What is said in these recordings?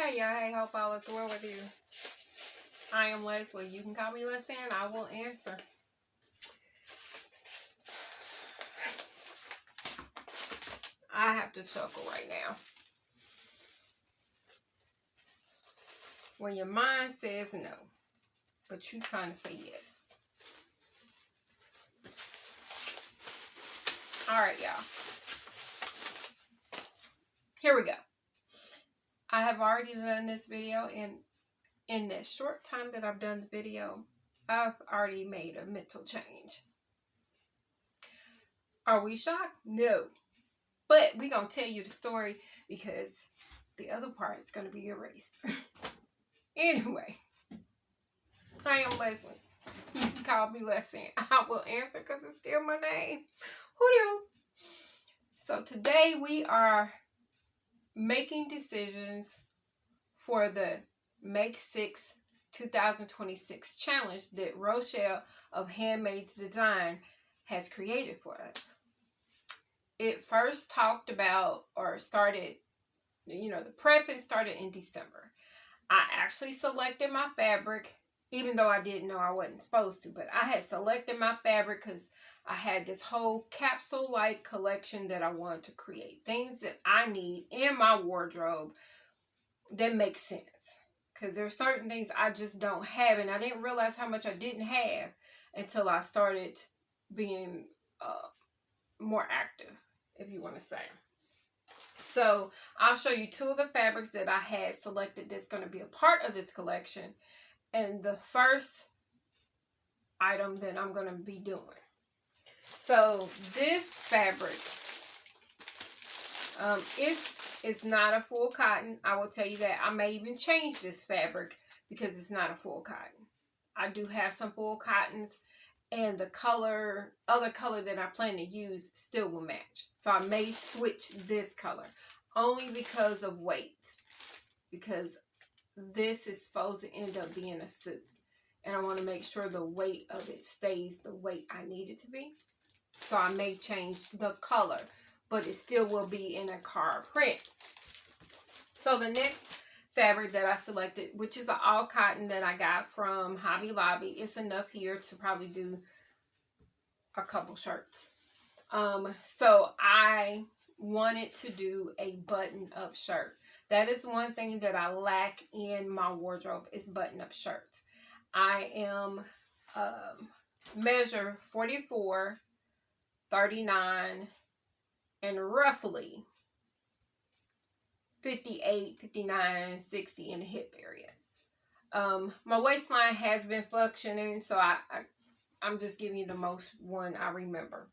Hey y'all, hey, hope all is well with you. I am Leslie. You can call me LesAnn. I will answer. I have to chuckle right now. When your mind says no, but you trying to say yes. Alright, y'all. Here we go. I have already done this video, and in that short time that I've done the video, I've already made a mental change. Are we shocked? No. But we're going to tell you the story because the other part is going to be erased. Anyway, I am Leslie. You can call me LesAnn. I will answer because it's still my name. Who-do? So today we are making decisions for the Make 6 2026 challenge that Rochelle of Handmaid's Design has created for us. It first talked about or started, the prepping started in December. I actually selected my fabric, even though I didn't know I wasn't supposed to, but I had selected my fabric because I had this whole capsule-like collection that I wanted to create. Things that I need in my wardrobe that make sense. Because there are certain things I just don't have, and I didn't realize how much I didn't have until I started being more active, if you want to say. So I'll show you two of the fabrics that I had selected that's going to be a part of this collection. And the first item that I'm going to be doing. So this fabric is not a full cotton. I will tell you that. I may even change this fabric because it's not a full cotton. I do have some full cottons, and the other color that I plan to use still will match. So I may switch this color only because of weight. Because this is supposed to end up being a suit. And I want to make sure the weight of it stays the weight I need it to be. So I may change the color, but it still will be in a card print. So the next fabric that I selected, which is an all cotton that I got from Hobby Lobby. It's enough here to probably do a couple shirts. So I wanted to do a button-up shirt. That is one thing that I lack in my wardrobe is button-up shirts. I am measure 44, 39, and roughly 58, 59, 60 in the hip area. My waistline has been functioning, so I'm just giving you the most one I remember.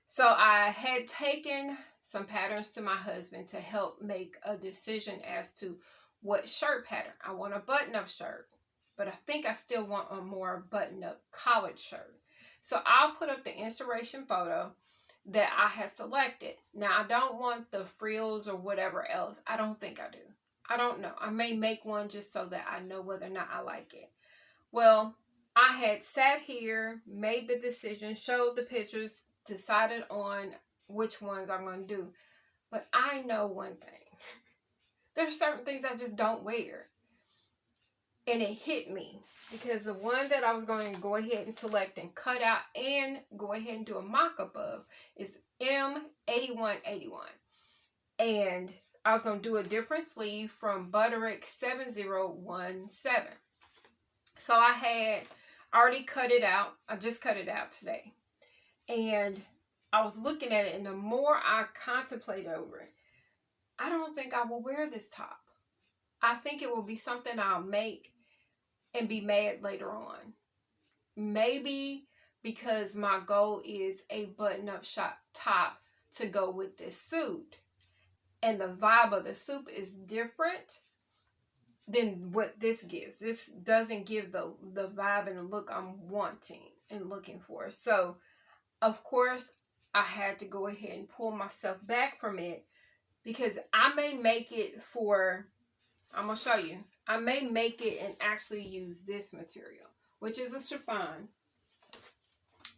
So I had taken some patterns to my husband to help make a decision as to what shirt pattern. I want a button-up shirt, but I think I still want a more button-up collared shirt. So I'll put up the inspiration photo that I had selected. Now, I don't want the frills or whatever else. I don't think I do. I don't know. I may make one just so that I know whether or not I like it. Well, I had sat here, made the decision, showed the pictures, decided on which ones I'm going to do. But I know one thing. There's certain things I just don't wear. And it hit me because the one that I was going to go ahead and select and cut out and go ahead and do a mock-up of is M8181. And I was going to do a different sleeve from Butterick 7017. So I had already cut it out. I just cut it out today. And I was looking at it, and the more I contemplate over it, I don't think I will wear this top. I think it will be something I'll make and be mad later on. Maybe because my goal is a button-up top to go with this suit. And the vibe of the suit is different than what this gives. This doesn't give the vibe and the look I'm wanting and looking for. So, of course, I had to go ahead and pull myself back from it because I may make it for, I'm going to show you. I may make it and actually use this material, which is a chiffon,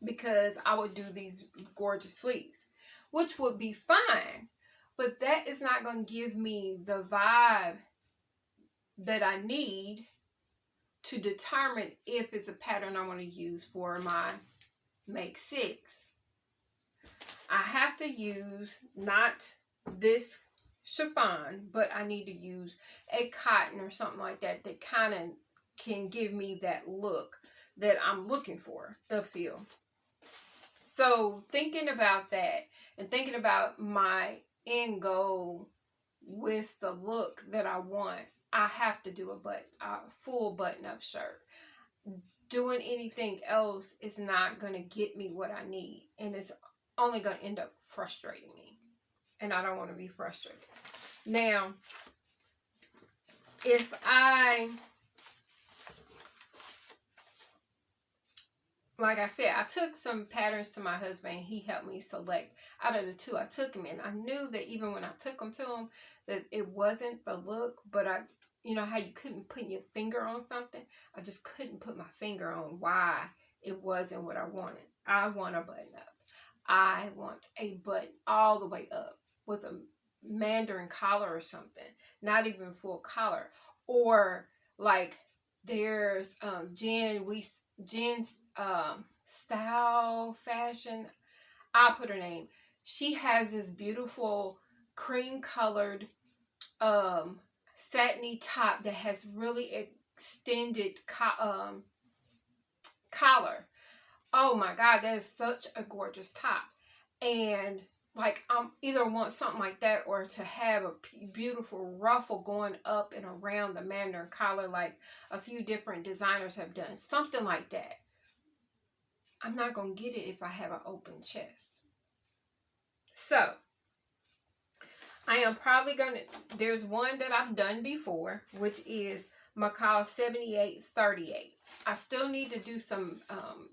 because I would do these gorgeous sleeves, which would be fine, but that is not going to give me the vibe that I need to determine if it's a pattern I want to use for my make 6. I have to use not this chiffon, but I need to use a cotton or something like that that kind of can give me that look that I'm looking for, the feel. So thinking about that and thinking about my end goal with the look that I want, I have to do a full button-up shirt. Doing anything else is not going to get me what I need, and it's only going to end up frustrating me, and I don't want to be frustrated. Now, if like I said, I took some patterns to my husband. He helped me select out of the 2 I took him in. I knew that even when I took them to him, that it wasn't the look, but you know how you couldn't put your finger on something? I just couldn't put my finger on why it wasn't what I wanted. I want a button up. I want a button all the way up with a mandarin collar or something. Not even full collar. Or like there's Jen's style fashion. I'll put her name. She has this beautiful cream colored satiny top that has really extended collar. Oh my God, that is such a gorgeous top. And like I'm either want something like that or to have a beautiful ruffle going up and around the mandarin collar like a few different designers have done. Something like that. I'm not going to get it if I have an open chest. So I am probably going to, there's one that I've done before, which is McCall 7838. I still need to do some,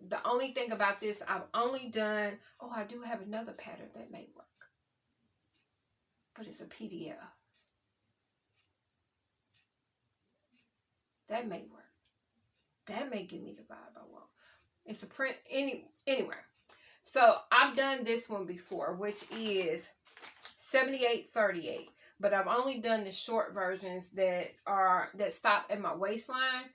the only thing about this, I've only done, I do have another pattern that may work. But it's a PDF. That may work. That may give me the vibe I want. It's a print, anyway. So I've done this one before, which is 7838. But I've only done the short versions that stop at my waistline.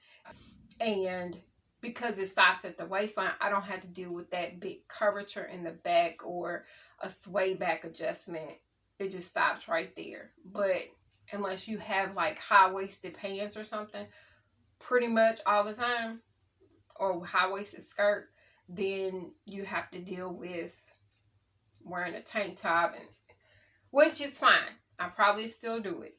And because it stops at the waistline, I don't have to deal with that big curvature in the back or a sway back adjustment. It just stops right there. But unless you have like high-waisted pants or something, pretty much all the time, or high-waisted skirt, then you have to deal with wearing a tank top, and which is fine. I probably still do it.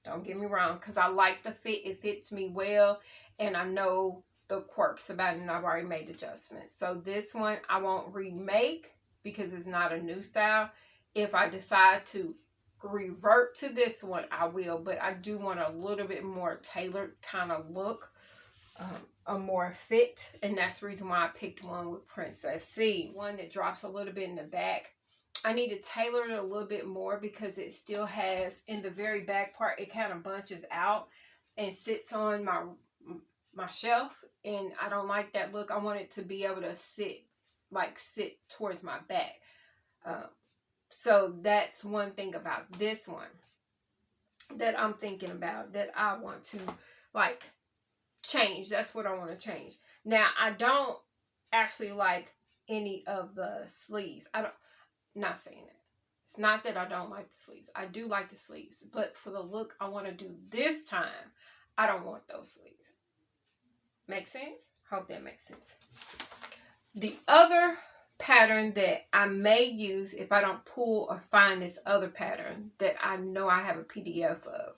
Don't get me wrong, because I like the fit. It fits me well, and I know the quirks about it, and I've already made adjustments. So this one I won't remake because it's not a new style. If I decide to revert to this one, I will, but I do want a little bit more tailored kind of look, a more fit, and that's the reason why I picked one with Princess C. One that drops a little bit in the back. I need to tailor it a little bit more because it still has, in the very back part, it kind of bunches out and sits on my shelf, and I don't like that look. I want it to be able to sit towards my back. So that's one thing about this one that I'm thinking about that I want to like change. That's what I want to change. Now, I don't actually like any of the sleeves. Not saying that. It's not that I don't like the sleeves. I do like the sleeves, but for the look I want to do this time, I don't want those sleeves. Make sense? Hope that makes sense. The other pattern that I may use if I don't pull or find this other pattern that I know I have a PDF of,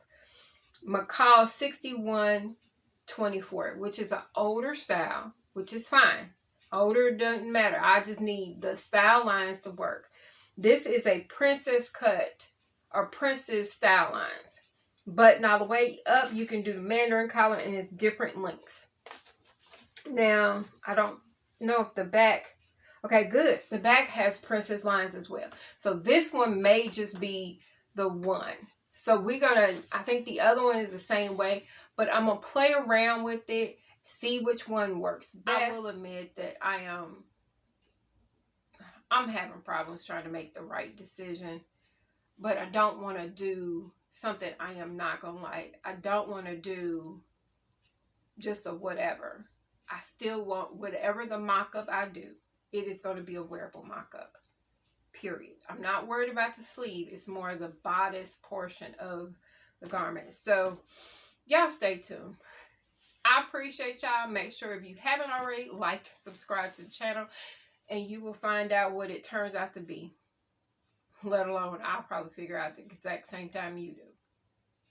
McCall 6124, which is an older style, which is fine. Older doesn't matter. I just need the style lines to work. This is a princess cut or princess style lines. But now the way up, you can do the mandarin collar and it's different lengths. Now, I don't know if the back, okay, good. The back has princess lines as well. So this one may just be the one. So we're going to, I think the other one is the same way, but I'm going to play around with it, see which one works best. I will admit that I'm having problems trying to make the right decision, but I don't want to do something I am not going to like. I don't want to do just a whatever. I still want whatever the mock-up I do, it is going to be a wearable mock-up. Period. I'm not worried about the sleeve. It's more the bodice portion of the garment. So y'all stay tuned. I appreciate y'all. Make sure if you haven't already, like, subscribe to the channel, and you will find out what it turns out to be. Let alone, I'll probably figure out the exact same time you do.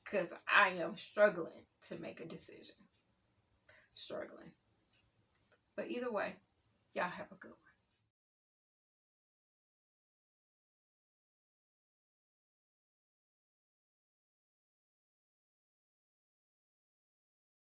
Because I am struggling to make a decision. Struggling. But either way, y'all have a good one.